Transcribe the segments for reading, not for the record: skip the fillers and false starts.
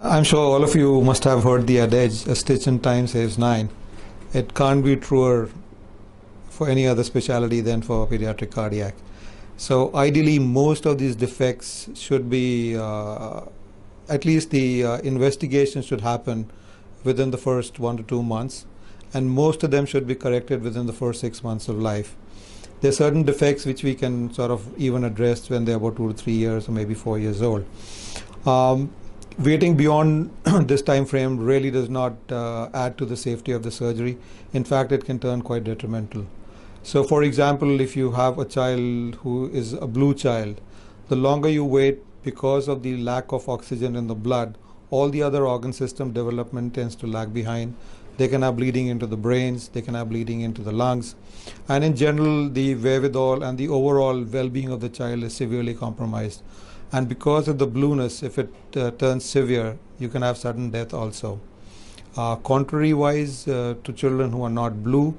I'm sure all of you must have heard the adage, a stitch in time saves nine. It can't be truer for any other specialty than for pediatric cardiac. So ideally, most of these defects should be, at least the investigation should happen within the first 1 to 2 months, and most of them should be corrected within the first 6 months of life. There are certain defects which we can sort of even address when they're about 2 to 3 years or maybe 4 years old. Waiting beyond this time frame really does not add to the safety of the surgery. In fact, it can turn quite detrimental. So for example, if you have a child who is a blue child, the longer you wait, because of the lack of oxygen in the blood, all the other organ system development tends to lag behind. They can have bleeding into the brains, they can have bleeding into the lungs, and in general the wherewithal and the overall well-being of the child is severely compromised. And because of the blueness, if it turns severe, you can have sudden death also. Contrary-wise to children who are not blue,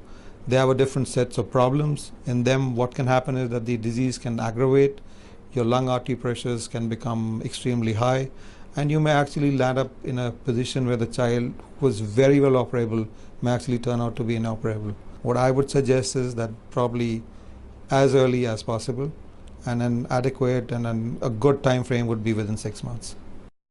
they have a different sets of problems. In them, what can happen is that the disease can aggravate, your lung artery pressures can become extremely high, and you may actually land up in a position where the child who was very well operable may actually turn out to be inoperable. What I would suggest is that probably as early as possible, and an adequate and a good time frame would be within 6 months.